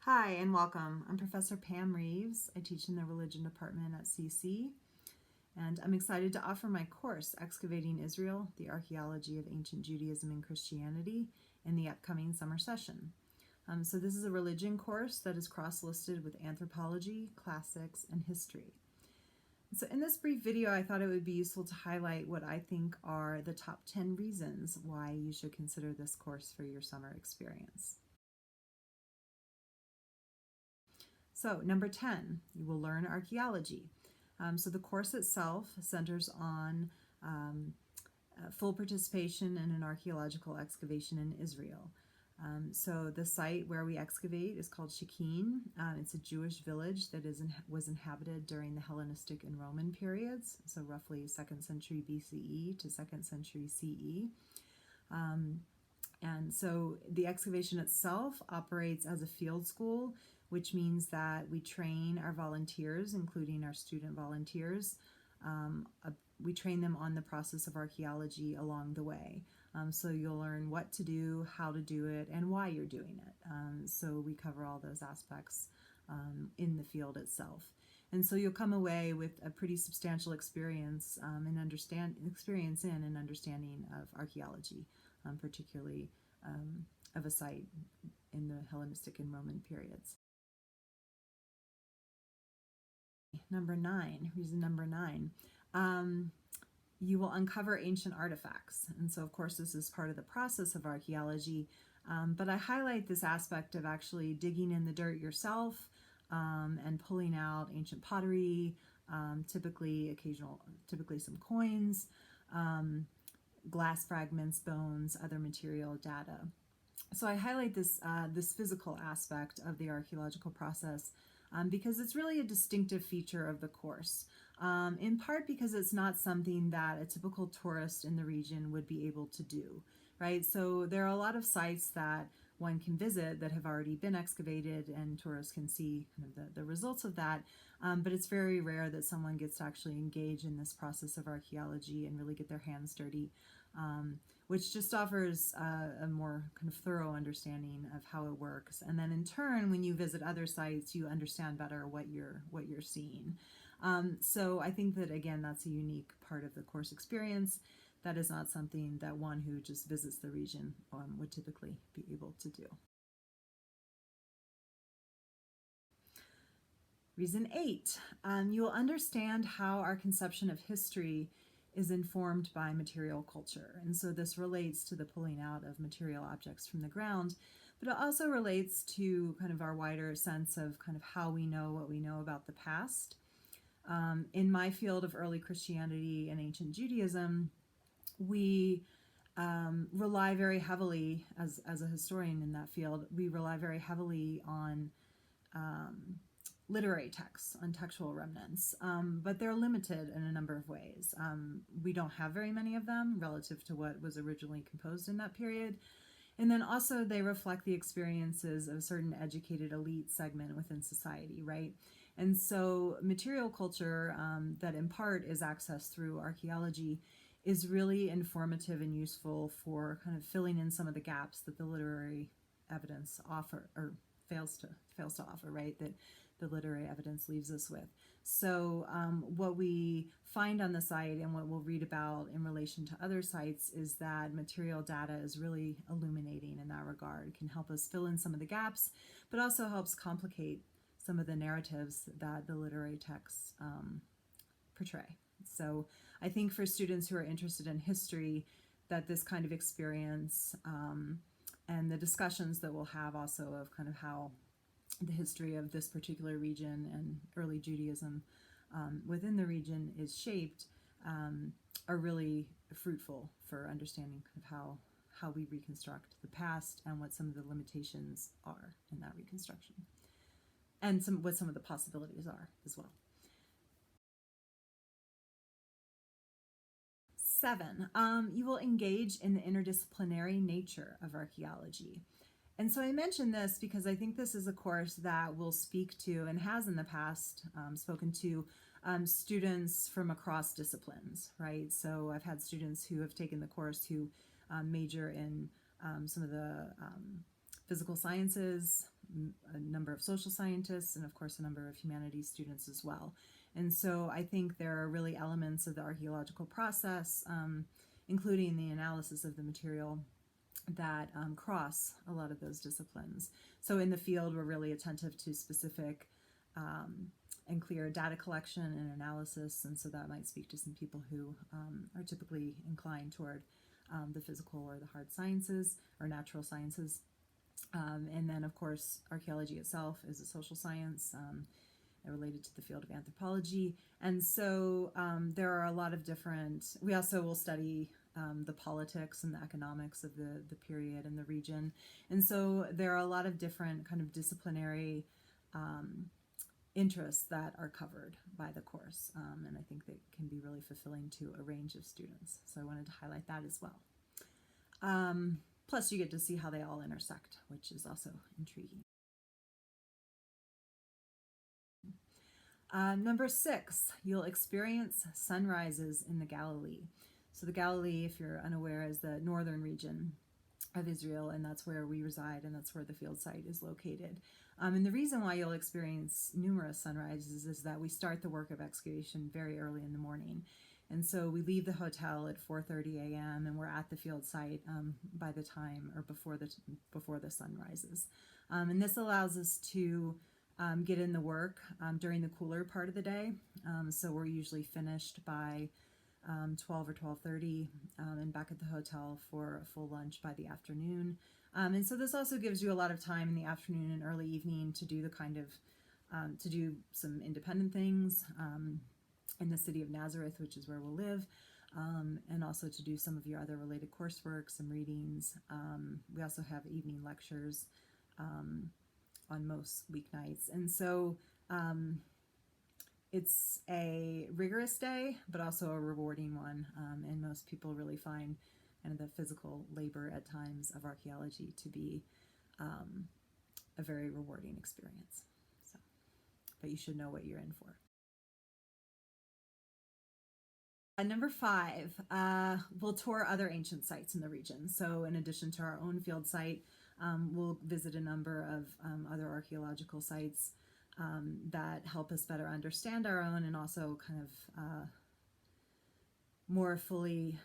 Hi and welcome. I'm Professor Pam Reeves. I teach in the Religion Department at CC, and I'm excited to offer my course, Excavating Israel, the Archaeology of Ancient Judaism and Christianity, in the upcoming summer session. So this is a religion course that is cross-listed with anthropology, classics, and history. So in this brief video, I thought it would be useful to highlight what I think are the top 10 reasons why you should consider this course for your summer experience. So number 10, you will learn archaeology. So the course itself centers on full participation in an archaeological excavation in Israel. So the site where we excavate is called Shechin. It's a Jewish village that was inhabited during the Hellenistic and Roman periods, so roughly 2nd century BCE to 2nd century CE. And so the excavation itself operates as a field school, which means that we train our volunteers, including our student volunteers. We train them on the process of archaeology along the way. So you'll learn what to do, how to do it, and why you're doing it. So we cover all those aspects in the field itself. And so you'll come away with a pretty substantial experience and experience in and understanding of archaeology, particularly of a site in the Hellenistic and Roman periods. Reason number 9. You will uncover ancient artifacts. And so, of course, this is part of the process of archaeology, but I highlight this aspect of actually digging in the dirt yourself and pulling out ancient pottery, typically some coins, glass fragments, bones, other material data. So I highlight this physical aspect of the archaeological process because it's really a distinctive feature of the course, in part because it's not something that a typical tourist in the region would be able to do, right? So there are a lot of sites that one can visit that have already been excavated and tourists can see kind of the results of that, but it's very rare that someone gets to actually engage in this process of archaeology and really get their hands dirty, which just offers a more kind of thorough understanding of how it works. And then in turn, when you visit other sites, you understand better what you're seeing. So I think that, again, that's a unique part of the course experience. That is not something that one who just visits the region would typically be able to do. Reason 8, you will understand how our conception of history is informed by material culture. And so this relates to the pulling out of material objects from the ground, but it also relates to kind of our wider sense of kind of how we know what we know about the past. In my field of early Christianity and ancient Judaism, we rely very heavily, as a historian in that field, we rely very heavily on literary texts, on textual remnants, but they're limited in a number of ways. We don't have very many of them relative to what was originally composed in that period. And then also they reflect the experiences of a certain educated elite segment within society, right? And so material culture that in part is accessed through archaeology is really informative and useful for kind of filling in some of the gaps that the literary evidence fails to offer, right? That the literary evidence leaves us with. So what we find on the site and what we'll read about in relation to other sites is that material data is really illuminating in that regard. It can help us fill in some of the gaps, but also helps complicate some of the narratives that the literary texts portray. So I think for students who are interested in history, that this kind of experience and the discussions that we'll have also of kind of how the history of this particular region and early Judaism within the region is shaped are really fruitful for understanding kind of how we reconstruct the past and what some of the limitations are in that reconstruction, and what some of the possibilities are as well. 7, you will engage in the interdisciplinary nature of archaeology. And so I mention this because I think this is a course that will speak to, and has in the past spoken to, students from across disciplines, right? So I've had students who have taken the course who major in some of the physical sciences, a number of social scientists, and of course a number of humanities students as well. And so I think there are really elements of the archaeological process, including the analysis of the material, that cross a lot of those disciplines. So in the field, we're really attentive to specific and clear data collection and analysis, and so that might speak to some people who are typically inclined toward the physical or the hard sciences or natural sciences. And then, of course, archaeology itself is a social science related to the field of anthropology. And so there are a lot of different, we also will study the politics and the economics of the period and the region. And so there are a lot of different kind of disciplinary interests that are covered by the course. And I think that can be really fulfilling to a range of students. So I wanted to highlight that as well. Plus, you get to see how they all intersect, which is also intriguing. Number 6, you'll experience sunrises in the Galilee. So the Galilee, if you're unaware, is the northern region of Israel, and that's where we reside, and that's where the field site is located. And the reason why you'll experience numerous sunrises is that we start the work of excavation very early in the morning. And so we leave the hotel at 4:30 a.m. and we're at the field site by the time or before the sun rises. And this allows us to get in the work during the cooler part of the day. So we're usually finished by 12 or 12:30 and back at the hotel for a full lunch by the afternoon. And so this also gives you a lot of time in the afternoon and early evening to do the kind of to do some independent things in the city of Nazareth, which is where we'll live, and also to do some of your other related coursework, some readings. We also have evening lectures on most weeknights. And so it's a rigorous day, but also a rewarding one. And most people really find kind of the physical labor at times of archaeology to be a very rewarding experience. So, but you should know what you're in for. Number 5, we'll tour other ancient sites in the region. So in addition to our own field site, we'll visit a number of other archaeological sites that help us better understand our own and also kind of more fully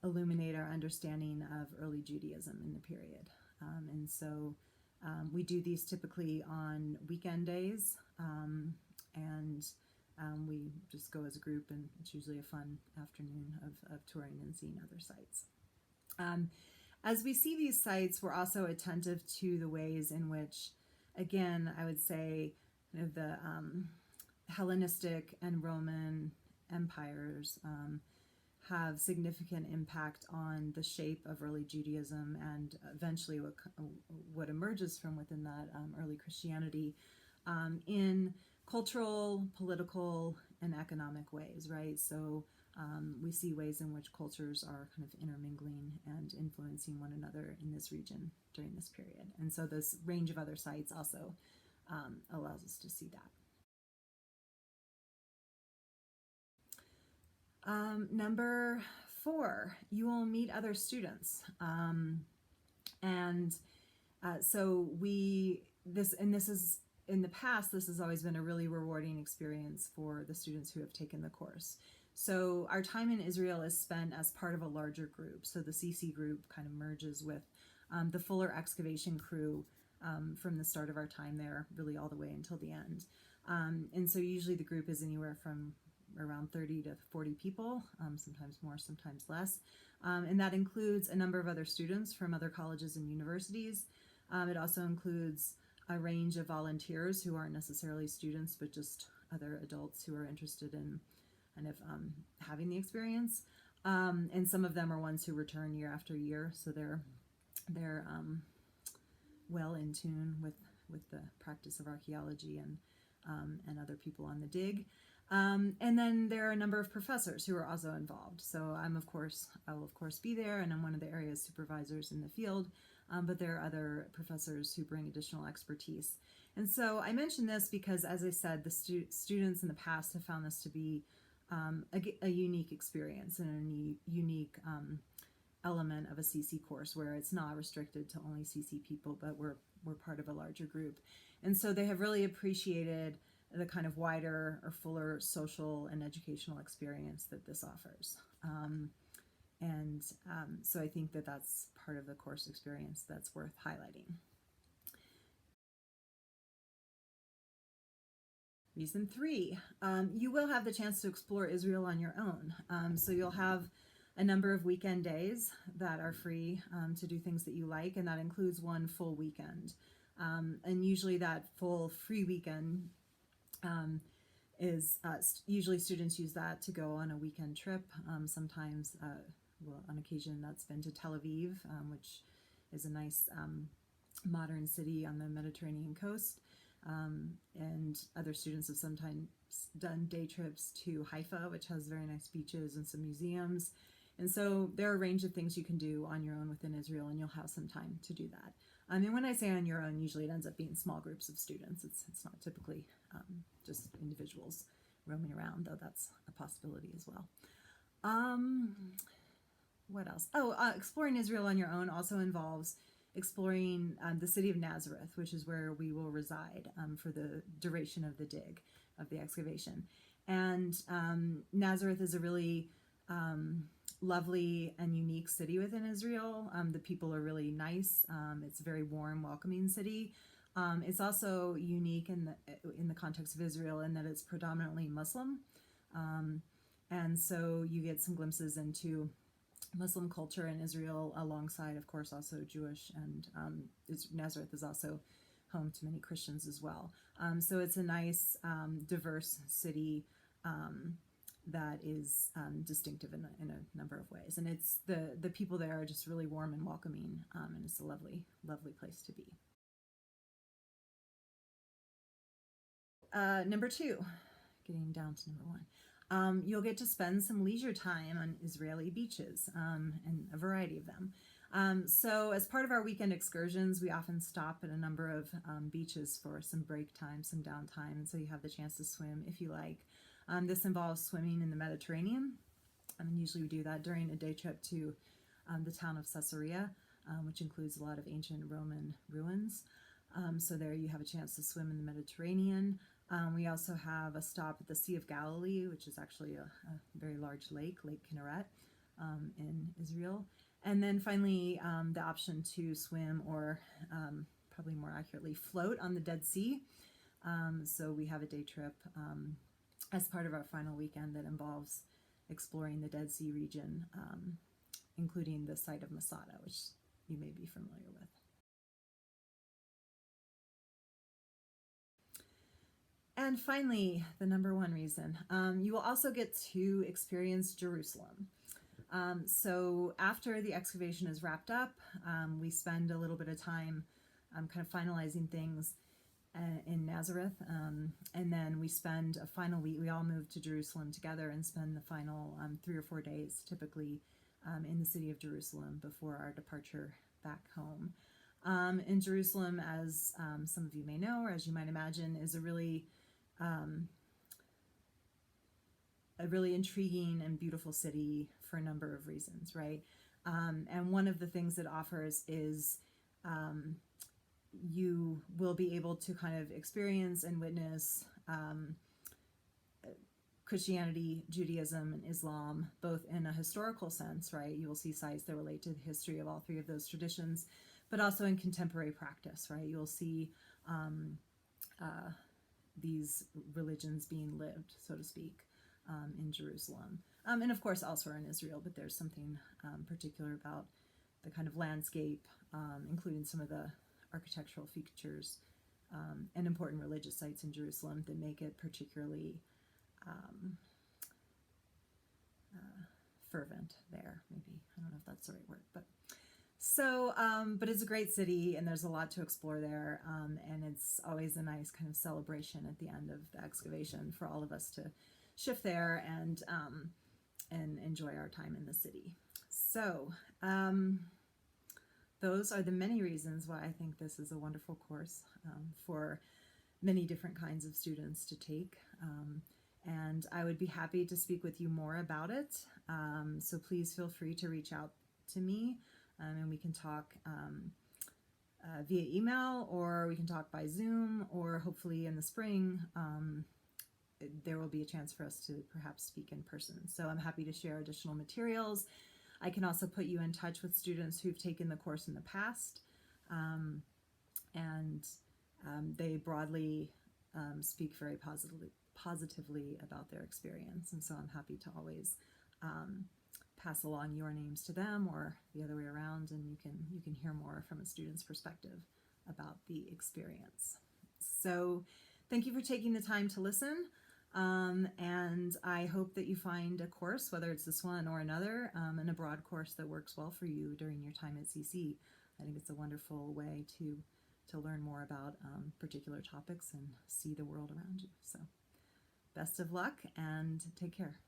illuminate our understanding of early Judaism in the period. And so we do these typically on weekend days, and we just go as a group, and it's usually a fun afternoon of touring and seeing other sites. As we see these sites, we're also attentive to the ways in which, again, I would say kind of the Hellenistic and Roman empires have significant impact on the shape of early Judaism and eventually what emerges from within that early Christianity in cultural, political, and economic ways, right? So we see ways in which cultures are kind of intermingling and influencing one another in this region during this period. And so this range of other sites also allows us to see that. Number 4, you will meet other students. This is in the past, this has always been a really rewarding experience for the students who have taken the course. So our time in Israel is spent as part of a larger group. So the CC group kind of merges with the fuller excavation crew from the start of our time there, really all the way until the end. And so usually the group is anywhere from around 30 to 40 people, sometimes more, sometimes less. And that includes a number of other students from other colleges and universities. It also includes a range of volunteers who aren't necessarily students, but just other adults who are interested in kind of having the experience. And some of them are ones who return year after year, so they're well in tune with the practice of archaeology and other people on the dig. And then there are a number of professors who are also involved. So I will of course be there, and I'm one of the area supervisors in the field. But there are other professors who bring additional expertise. And so I mention this because, as I said, the students in the past have found this to be a unique experience and a unique element of a CC course where it's not restricted to only CC people, but we're part of a larger group. And so they have really appreciated the kind of wider or fuller social and educational experience that this offers. So I think that that's part of the course experience that's worth highlighting. Reason 3, you will have the chance to explore Israel on your own. So you'll have a number of weekend days that are free to do things that you like, and that includes one full weekend. And usually that full free weekend is usually students use that to go on a weekend trip. Sometimes, on occasion, that's been to Tel Aviv, which is a nice modern city on the Mediterranean coast. And other students have sometimes done day trips to Haifa, which has very nice beaches and some museums. And so there are a range of things you can do on your own within Israel, and you'll have some time to do that. And when I say on your own, usually it ends up being small groups of students. It's not typically just individuals roaming around, though that's a possibility as well. What else? Exploring Israel on your own also involves exploring the city of Nazareth, which is where we will reside for the duration of the dig, of the excavation. And Nazareth is a really lovely and unique city within Israel. The people are really nice. It's a very warm, welcoming city. It's also unique in the context of Israel in that it's predominantly Muslim. And so you get some glimpses into Muslim culture in Israel alongside, of course, also Jewish, and Nazareth is also home to many Christians as well. So it's a nice, diverse city that is distinctive in a number of ways. And it's the people there are just really warm and welcoming, and it's a lovely, lovely place to be. Number 2, getting down to number 1. You'll get to spend some leisure time on Israeli beaches, and a variety of them. So as part of our weekend excursions, we often stop at a number of beaches for some break time, some downtime, so you have the chance to swim if you like. This involves swimming in the Mediterranean, and usually we do that during a day trip to the town of Caesarea, which includes a lot of ancient Roman ruins. So there you have a chance to swim in the Mediterranean. We also have a stop at the Sea of Galilee, which is actually a very large lake, Lake Kinneret, in Israel. And then finally, the option to swim or probably more accurately float on the Dead Sea. So we have a day trip as part of our final weekend that involves exploring the Dead Sea region, including the site of Masada, which you may be familiar with. And finally, the number 1 reason, you will also get to experience Jerusalem. So after the excavation is wrapped up, we spend a little bit of time kind of finalizing things in Nazareth, and then we spend a final week. We all move to Jerusalem together and spend the final 3 or 4 days, typically, in the city of Jerusalem before our departure back home. In Jerusalem, as some of you may know, or as you might imagine, is a really intriguing and beautiful city for a number of reasons, right? And one of the things it offers is you will be able to kind of experience and witness Christianity, Judaism, and Islam, both in a historical sense, right? You will see sites that relate to the history of all 3 of those traditions, but also in contemporary practice, right? You'll see these religions being lived, so to speak, in Jerusalem. And of course elsewhere in Israel, but there's something particular about the kind of landscape, including some of the architectural features and important religious sites in Jerusalem that make it particularly fervent there, maybe. I don't know if that's the right word, but so, but it's a great city, and there's a lot to explore there, and it's always a nice kind of celebration at the end of the excavation for all of us to shift there and enjoy our time in the city. So, those are the many reasons why I think this is a wonderful course for many different kinds of students to take. And I would be happy to speak with you more about it. So please feel free to reach out to me, and we can talk via email, or we can talk by Zoom, or hopefully in the spring there will be a chance for us to perhaps speak in person. So I'm happy to share additional materials. I can also put you in touch with students who've taken the course in the past, and they broadly speak very positively about their experience. And so I'm happy to always pass along your names to them, or the other way around, and you can hear more from a student's perspective about the experience. So thank you for taking the time to listen. And I hope that you find a course, whether it's this one or another, and a broad course that works well for you during your time at CC. I think it's a wonderful way to learn more about particular topics and see the world around you. So best of luck and take care.